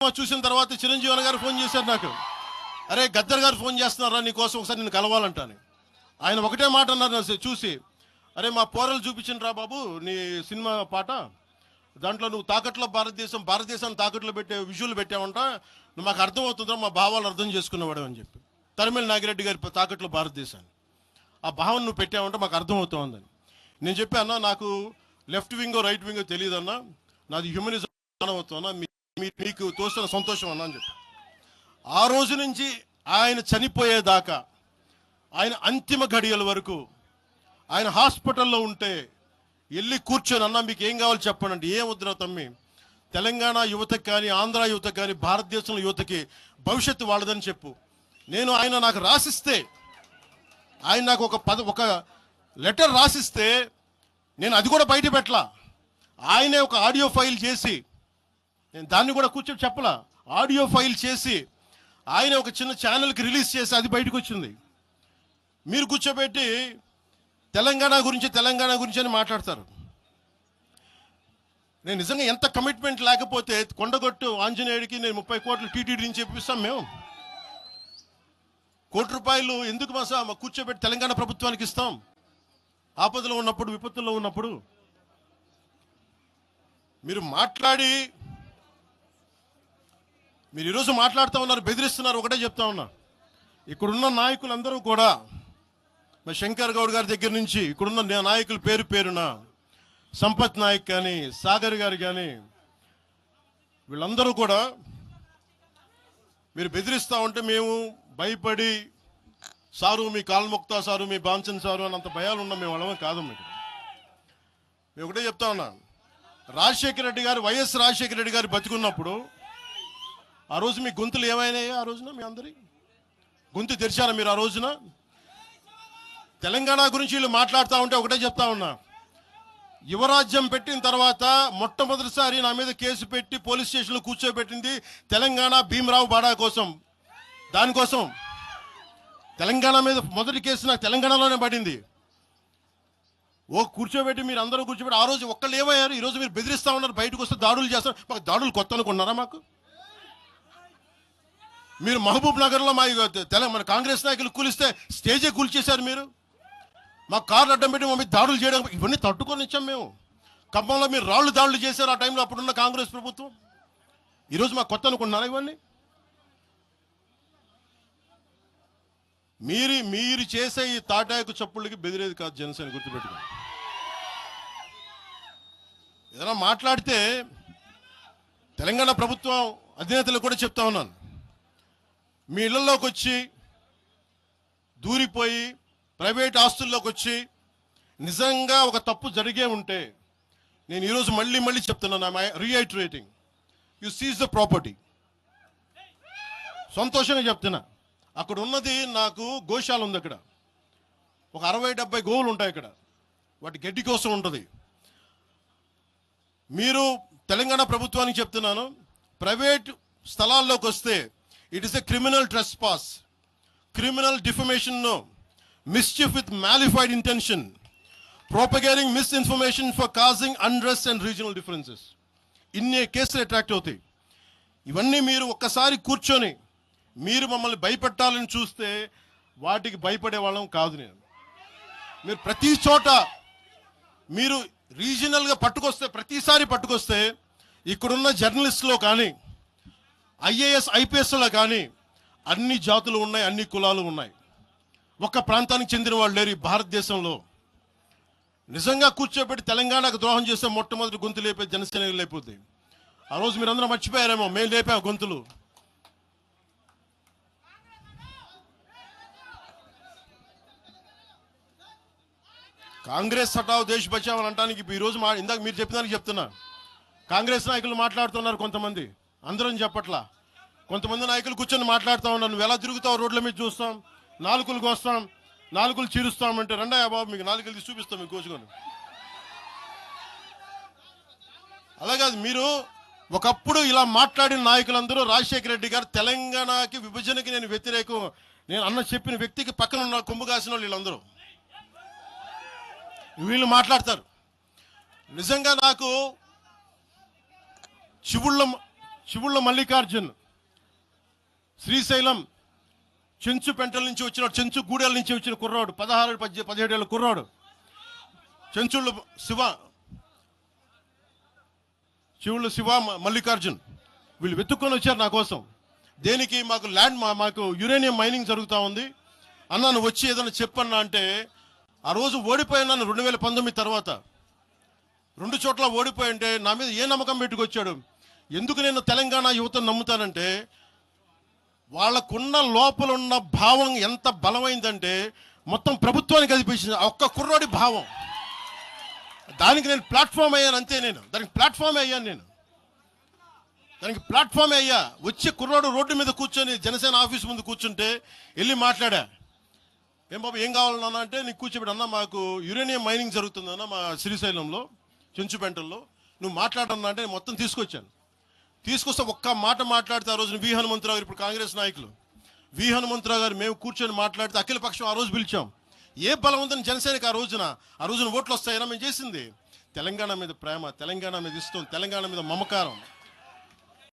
చూసిన తర్వాత చిరంజీవి గారు ఫోన్ చేశారు నాకు. అరే గద్దర్ గారు ఫోన్ చేస్తున్నారా నీకోసం ఒకసారి నేను కలవాలంటాను. ఆయన ఒకటే మాట అన్నారు చూసి, అరే మా పోరలు చూపించిన బాబు నీ సినిమా పాట, దాంట్లో నువ్వు తాకట్లో భారతదేశాన్ని తాకట్లో పెట్టే విజువల్ పెట్టావంట, నువ్వు మాకు అర్థమవుతుందా, మా భావాలు అర్థం చేసుకున్నవాడు అని చెప్పి. తరిమేల నాగిరెడ్డి గారి తాకట్లో భారతదేశాన్ని ఆ భావం నువ్వు పెట్టావంట మాకు అర్థమవుతుందని నేను చెప్పాను. నాకు లెఫ్ట్ వింగో రైట్ వింగో తెలియదన్నా, నాది హ్యూమనిజం అవుతున్నా, మీకు తోసిన సంతోషం అన్నా అని చెప్పి. ఆ రోజు నుంచి ఆయన చనిపోయేదాకా, ఆయన అంతిమ ఘడియల వరకు ఆయన హాస్పిటల్లో ఉంటే వెళ్ళి కూర్చొని, అన్నా మీకు ఏం కావాలి చెప్పండి అంటే, ఏం వద్దురా తమ్మి, తెలంగాణ యువతకి కానీ ఆంధ్ర యువతకి కానీ భారతదేశంలో యువతకి భవిష్యత్తు వాళ్ళదని చెప్పు. ఆయన నాకు రాసిస్తే, ఆయన నాకు ఒక లెటర్ రాసిస్తే నేను అది కూడా బయట పెట్టలా. ఆయనే ఒక ఆడియో ఫైల్ చేసి, నేను దాన్ని కూడా కూర్చొని చెప్పలా, ఆడియో ఫైల్ చేసి ఆయన ఒక చిన్న ఛానల్కి రిలీజ్ చేసి అది బయటకు వచ్చింది. మీరు కూర్చోబెట్టి తెలంగాణ గురించి అని మాట్లాడతారు. నేను నిజంగా ఎంత కమిట్మెంట్ లేకపోతే కొండగొట్టు ఆంజనేయుడికి నేను 30 కోట్లు టీటీడీ నుంచి చెప్పిస్తాం. మేము ₹1 కోటి ఎందుకు మా కూర్చోబెట్టి తెలంగాణ ప్రభుత్వానికి ఇస్తాం? ఆపదలో ఉన్నప్పుడు, విపత్తుల్లో ఉన్నప్పుడు మీరు మాట్లాడి, మీరు ఈరోజు మాట్లాడుతూ ఉన్నారు, బెదిరిస్తున్నారు. ఒకటే చెప్తా ఉన్నా, ఇక్కడున్న నాయకులందరూ కూడా, మా శంకర్ గౌడ్ గారి దగ్గర నుంచి ఇక్కడున్న నాయకులు పేరున సంపత్ నాయక్ కానీ, సాగర్ గారు కానీ, వీళ్ళందరూ కూడా మీరు బెదిరిస్తూ ఉంటే మేము భయపడి, సారు మీ కాలు మొక్తా సారు, మీ బాంచన్ సారు అని అంత భయాలు ఉన్నాం. మేము వాళ్ళమే కాదు. మేము ఒకటే చెప్తా ఉన్నా, రాజశేఖర రెడ్డి గారు, వైఎస్ రాజశేఖర రెడ్డి గారు బతికున్నప్పుడు ఆ రోజు మీ గొంతులు ఏమైనాయి? ఆ రోజున మీ అందరి గొంతు తెరిచారా మీరు? ఆ రోజున తెలంగాణ గురించి వీళ్ళు మాట్లాడుతూ ఉంటే ఒకటే చెప్తా ఉన్నా, యువరాజ్యం పెట్టిన తర్వాత మొట్టమొదటిసారి నా మీద కేసు పెట్టి పోలీస్ స్టేషన్లో కూర్చోబెట్టింది తెలంగాణ భీమరావు బాడా కోసం. దానికోసం తెలంగాణ మీద మొదటి కేసు నాకు తెలంగాణలోనే పడింది. కూర్చోబెట్టి మీరు అందరూ కూర్చోబెట్టి, ఆ రోజు ఒక్కళ్ళు ఏమయ్యారు? ఈరోజు మీరు బెదిరిస్తూ ఉన్నారు, బయటకు వస్తే దాడులు చేస్తారు. మాకు దాడులు కొత్త అనుకున్నారా? మాకు మీరు మహబూబ్ నగర్లో మన కాంగ్రెస్ నాయకులు కూలిస్తే స్టేజే కూల్చేశారు. మీరు మా కార్లు అడ్డం పెట్టి మా మీద దాడులు చేయడం, ఇవన్నీ తట్టుకొని ఇచ్చాం మేము. ఖమ్మంలో మీరు దాడులు చేశారు ఆ టైంలో, అప్పుడున్న కాంగ్రెస్ ప్రభుత్వం. ఈరోజు మాకు కొత్త అనుకుంటున్నారా ఇవన్నీ? మీరు చేసే ఈ తాటాకు చప్పుళ్ళకి బెదిరేది కాదు జనసేన, గుర్తుపెట్టుకోండి. ఏదైనా మాట్లాడితే తెలంగాణ ప్రభుత్వం అధినేతలు కూడా చెప్తా ఉన్నాను, మీ ఇళ్లలోకి వచ్చి దూరిపోయి ప్రైవేట్ ఆస్తుల్లోకి వచ్చి నిజంగా ఒక తప్పు జరిగే ఉంటే, నేను ఈరోజు మళ్ళీ చెప్తున్నాను, రీఐటరేటింగ్, యు సీజ్ ద ప్రాపర్టీ. సంతోషంగా చెప్తున్నా. అక్కడ ఉన్నది నాకు గోశాల ఉంది. అక్కడ ఒక 60-70 గోవులు ఉంటాయి. అక్కడ వాటి గడ్డి కోసం ఉంటుంది. మీరు తెలంగాణ ప్రభుత్వానికి చెప్తున్నాను, ప్రైవేట్ స్థలాల్లోకి వస్తే it is a criminal trespass, criminal defamation, mischief with malified intention, propagating misinformation for causing unrest and regional differences. ఇన్ని కేసులు అట్రాక్ట్ అవుతాయి. ఇవన్నీ మీరు ఒక్కసారి కూర్చొని మీరు మమ్మల్ని భయపెట్టాలని చూస్తే వాటికి భయపడే వాళ్ళం కాదు. మీరు ప్రతి చోట మీరు రీజనల్గా ప్రతిసారి పట్టుకొస్తే ఇక్కడున్న జర్నలిస్టులో కానీ, ఐఏఎస్ ఐపీఎస్లో కానీ అన్ని జాతులు ఉన్నాయి, అన్ని కులాలు ఉన్నాయి. ఒక్క ప్రాంతానికి చెందిన వాళ్ళు లేరు ఈ భారతదేశంలో. నిజంగా కూర్చోబెట్టి తెలంగాణకు ద్రోహం చేస్తే మొట్టమొదటి గొంతు లేపే జనసేన లేకపోతే. ఆ రోజు మీరందరూ మర్చిపోయారేమో, మేము లేపాము గొంతులు. కాంగ్రెస్ హటావ్ దేశ్ బచావ్ అని అంటానికి ఈరోజు ఇందాక మీరు చెప్పినానికి చెప్తున్నా, కాంగ్రెస్ నాయకులు మాట్లాడుతున్నారు కొంతమంది, అందరం చెప్పట్లా. కొంతమంది నాయకులు కూర్చొని మాట్లాడుతూ ఉన్నారు, నువ్వు ఎలా తిరుగుతావు రోడ్ల మీద చూస్తాం, నాలుకలు కోస్తాం, నాలుకలు చీరుస్తామంటే, రండా బాబు మీకు నాలుకలు తీసి చూపిస్తాం మీకు కోసుకొని. అలాగే మీరు ఒకప్పుడు ఇలా మాట్లాడిన నాయకులందరూ, రాజశేఖర రెడ్డి గారు తెలంగాణకి విభజనకి నేను వ్యతిరేకం నేను అన్న చెప్పిన వ్యక్తికి పక్కన ఉన్న కొమ్ము కాసిన వాళ్ళు వీళ్ళందరూ వీళ్ళు మాట్లాడతారు. నిజంగా నాకు శివుళ్ళ మల్లికార్జున్ శ్రీశైలం చెంచుపెంటల నుంచి వచ్చిన చెంచు గూడెల నుంచి వచ్చిన కుర్రాడు 17 ఏళ్ళ కుర్రాడు చెంచుళ్ళు శివ మల్లికార్జున్ వీళ్ళు వెతుక్కొని వచ్చారు నా కోసం. దేనికి? మాకు యురేనియం మైనింగ్ జరుగుతూ ఉంది అన్న, నువ్వు వచ్చి ఏదైనా చెప్పన్నా అంటే ఆ రోజు ఓడిపోయినాను 2019 తర్వాత 2 చోట్ల ఓడిపోయి అంటే నా మీద ఏ నమ్మకం పెట్టుకొచ్చాడు. ఎందుకు నేను తెలంగాణ యువతను నమ్ముతానంటే వాళ్ళకున్న లోపల ఉన్న భావం ఎంత బలమైందంటే మొత్తం ప్రభుత్వానికి కదిపించింది ఒక్క కుర్రాడి భావం. దానికి నేను ప్లాట్ఫామ్ అయ్యాను అంతే. దానికి ప్లాట్ఫామే అయ్యా. వచ్చి కుర్రాడు రోడ్డు మీద కూర్చొని జనసేన ఆఫీస్ ముందు కూర్చుంటే వెళ్ళి మాట్లాడా. ఏం బాబు ఏం కావాలన్నా అంటే నీకు కూర్చోబెట్టి అన్న మాకు యురేనియం మైనింగ్ జరుగుతుందన్న మా శ్రీశైలంలో చెంచుపెంటల్లో, నువ్వు మాట్లాడన్నా అంటే మొత్తం తీసుకొస్తే ఒక్క మాట మాట్లాడితే ఆ రోజున వి హనుమంతరావు గారు, ఇప్పుడు కాంగ్రెస్ నాయకులు వి హనుమంతరావు గారు, మేము కూర్చొని మాట్లాడితే అఖిల పక్షం ఆ రోజు పిలిచాం. ఏ బలం ఉందని జనసేనకి ఆ రోజున ఓట్లు వస్తాయన్నా మేము చేసింది తెలంగాణ మీద ప్రేమ, తెలంగాణ మీద ఇష్టం, తెలంగాణ మీద మమకారం.